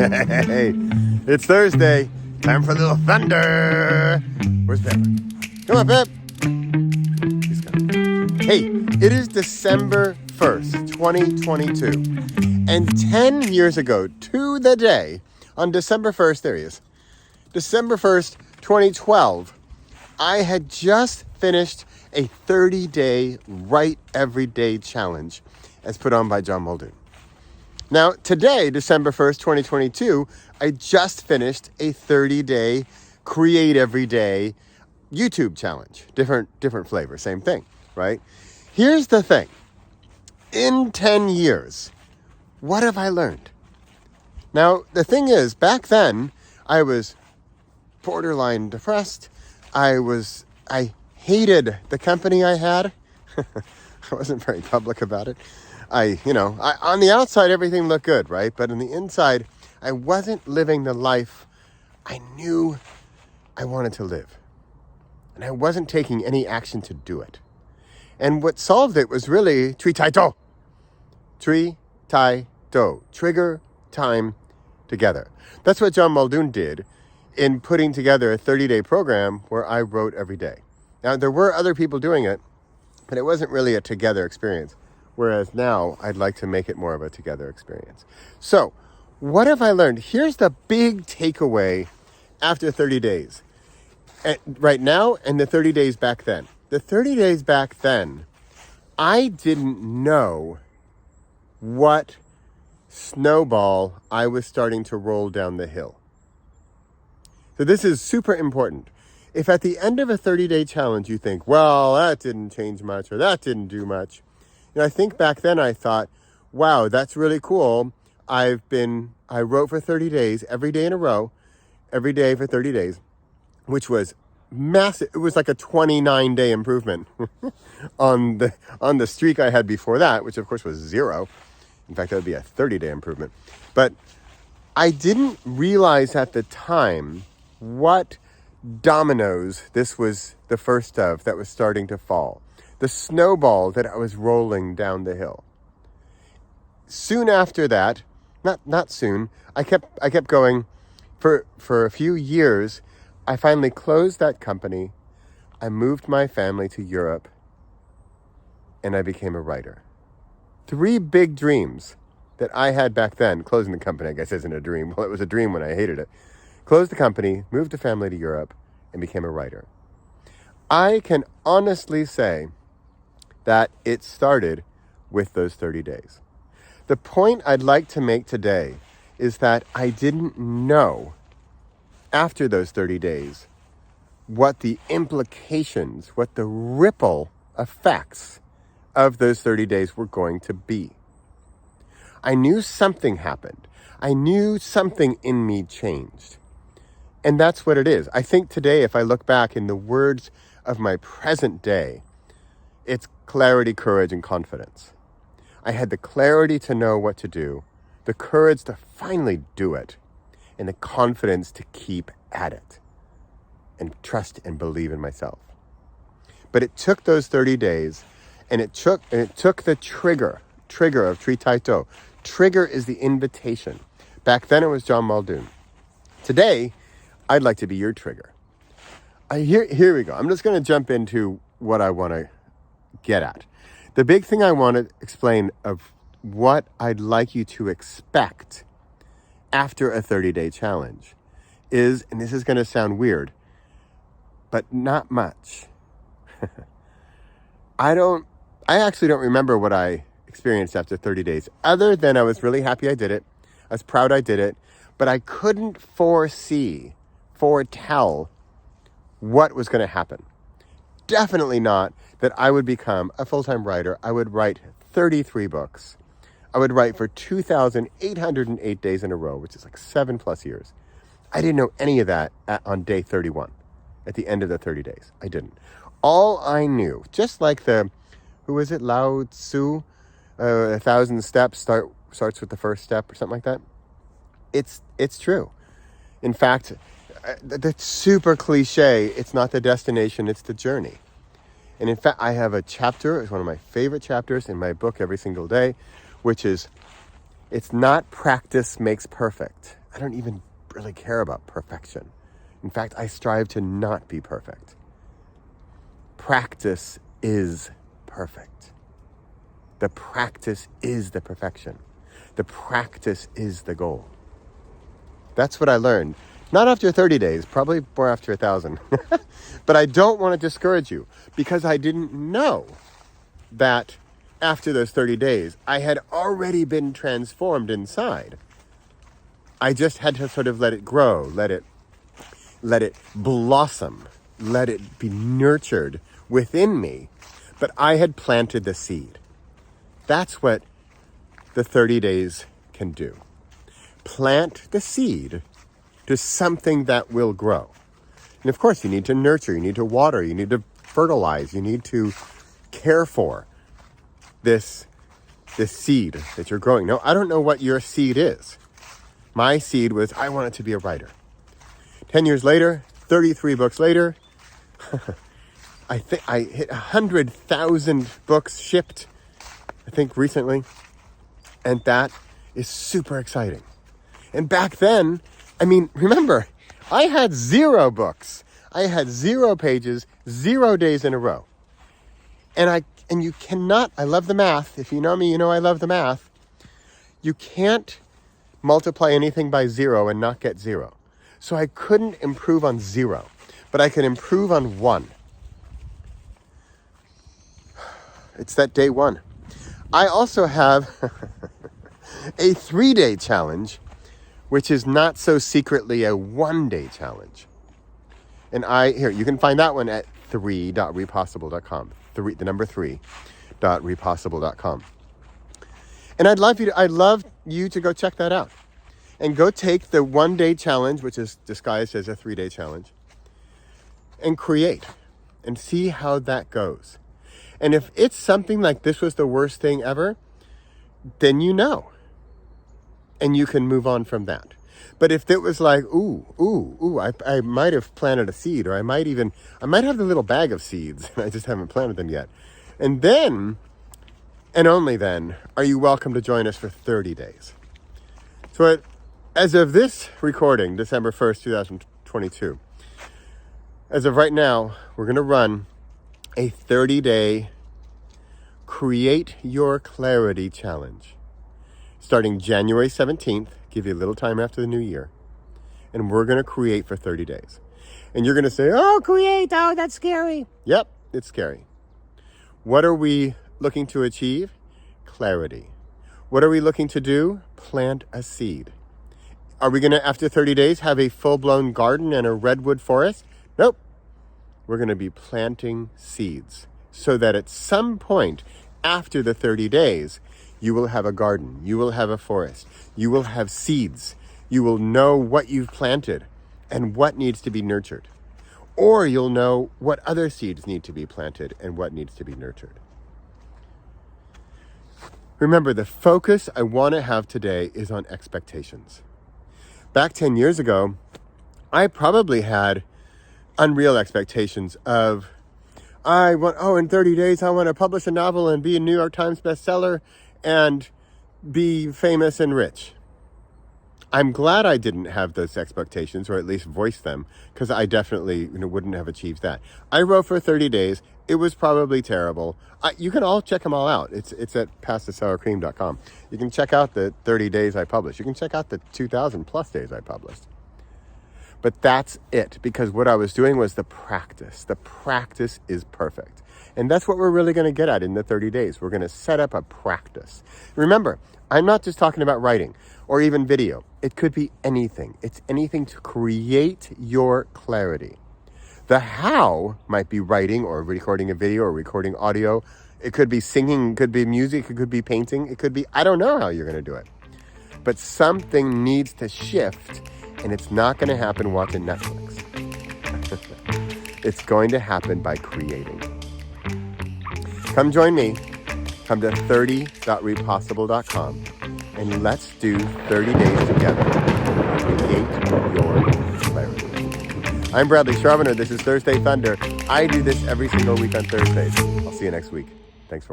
Hey, it's Thursday. Time for a little thunder. Where's Pip? Come on, Pip. He's gone. Hey, it is December 1st, 2022. And 10 years ago, to the day, on December 1st, there he is, December 1st, 2012, I had just finished a 30-day Write Every Day challenge as put on by John Muldoon. Now, today, December 1st, 2022, I just finished a 30-day Create Every Day YouTube challenge. Different flavor, same thing, right? Here's the thing. In 10 years, what have I learned? Now, the thing is, back then, I was borderline depressed. I hated the company I had. I wasn't very public about it. On the outside, everything looked good, right? But on the inside, I wasn't living the life I knew I wanted to live. And I wasn't taking any action to do it. And what solved it was really TTS3E48. TTS3E48. Trigger time together. That's what John Muldoon did in putting together a 30-day program where I wrote every day. Now, there were other people doing it, but it wasn't really a together experience. Whereas now, I'd like to make it more of a together experience. So, what have I learned? Here's the big takeaway after 30 days. Right now, and the 30 days back then. The 30 days back then, I didn't know what snowball I was starting to roll down the hill. So this is super important. If at the end of a 30-day challenge you think, well, that didn't change much or that didn't do much, I think back then I thought, wow, that's really cool. I wrote for 30 days, every day in a row, every day for 30 days, which was massive. It was like a 29-day improvement on the streak I had before that, which of course was 0. In fact, that would be a 30-day improvement. But I didn't realize at the time what dominoes this was the first of that was starting to fall. The snowball that I was rolling down the hill. Soon after that, not soon, I kept going for a few years. I finally closed that company. I moved my family to Europe, and I became a writer. 3 big dreams that I had back then. Closing the company, I guess, isn't a dream. Well, it was a dream when I hated it. Closed the company, moved the family to Europe, and became a writer. I can honestly say that it started with those 30 days. The point I'd like to make today is that I didn't know after those 30 days what the implications, what the ripple effects of those 30 days were going to be. I knew something happened. I knew something in me changed. And that's what it is. I think today, if I look back in the words of my present day, it's clarity, courage, and confidence. I had the clarity to know what to do, the courage to finally do it, and the confidence to keep at it and trust and believe in myself. But it took those 30 days, and it took the trigger of TTS3E48. Trigger is the invitation. Back then it was John Muldoon. Today, I'd like to be your trigger. Here we go. I'm just going to jump into what I want to get at. The big thing I want to explain of what I'd like you to expect after a 30-day challenge is, and this is going to sound weird, but not much. I actually don't remember what I experienced after 30 days, other than I was really happy I did it. I was proud I did it, but I couldn't foretell what was going to happen. Definitely not that I would become a full-time writer. I would write 33 books. I would write for 2,808 days in a row, which is like 7+ years. I didn't know any of that on day 31, at the end of the 30 days. I didn't. All I knew, just like Lao Tzu, 1,000 steps starts with the first step or something like that. It's true. In fact, that's super cliche. It's not the destination, it's the journey. And in fact, I have a chapter, it's one of my favorite chapters in my book Every Single Day, which is, it's not practice makes perfect. I don't even really care about perfection. In fact, I strive to not be perfect. Practice is perfect. The practice is the perfection. The practice is the goal. That's what I learned. Not after 30 days, probably more after 1,000. But I don't want to discourage you because I didn't know that after those 30 days, I had already been transformed inside. I just had to sort of let it grow, let it blossom, let it be nurtured within me. But I had planted the seed. That's what the 30 days can do. Plant the seed to something that will grow. And of course, you need to nurture, you need to water, you need to fertilize, you need to care for this seed that you're growing. Now, I don't know what your seed is. My seed was, I wanted to be a writer. 10 years later, 33 books later, I think I hit 100,000 books shipped, I think recently. And that is super exciting. And back then, I mean, remember, I had 0 books. I had 0 pages, 0 days in a row. And you cannot, I love the math. If you know me, you know I love the math. You can't multiply anything by 0 and not get 0. So I couldn't improve on 0, but I could improve on 1. It's that day 1. I also have a 3-day challenge, which is not so secretly a 1-day challenge. And you can find that one at 3.repossible.com. The number 3.repossible.com. And I'd love you to go check that out. And go take the 1-day challenge, which is disguised as a 3-day challenge, and create and see how that goes. And if it's something like this was the worst thing ever, then you know. And you can move on from that. But if it was like, I might have planted a seed, or I might have the little bag of seeds, and I just haven't planted them yet. And then, and only then, are you welcome to join us for 30 days. So as of this recording, December 1st, 2022, as of right now, we're going to run a 30-day Create Your Clarity Challenge. Starting January 17th, give you a little time after the new year, and we're going to create for 30 days. And you're going to say, create, that's scary. Yep, it's scary. What are we looking to achieve? Clarity. What are we looking to do? Plant a seed. Are we going to, after 30 days, have a full-blown garden and a redwood forest? Nope. We're going to be planting seeds so that at some point after the 30 days, you will have a garden, you will have a forest, you will have seeds, you will know what you've planted and what needs to be nurtured. Or you'll know what other seeds need to be planted and what needs to be nurtured. Remember, the focus I want to have today is on expectations. Back 10 years ago, I probably had unreal expectations of, in 30 days, I want to publish a novel and be a New York Times bestseller and be famous and rich. I'm glad I didn't have those expectations, or at least voice them, because I definitely wouldn't have achieved that. I wrote for 30 days. It was probably terrible. You can all check them all out. It's at passthesourcream.com. You can check out the 30 days I published. You can check out the 2,000 plus days I published. But that's it, because what I was doing was the practice. The practice is perfect. And that's what we're really going to get at in the 30 days. We're going to set up a practice. Remember, I'm not just talking about writing or even video. It could be anything. It's anything to create your clarity. The how might be writing or recording a video or recording audio. It could be singing, it could be music, it could be painting. It could be, I don't know how you're going to do it. But something needs to shift, and it's not going to happen watching Netflix. It's going to happen by creating. Come join me. Come to 30.repossible.com and let's do 30 days together. Create your clarity. I'm Bradley Charbonneau. This is Thursday Thunder. I do this every single week on Thursdays. I'll see you next week. Thanks for watching.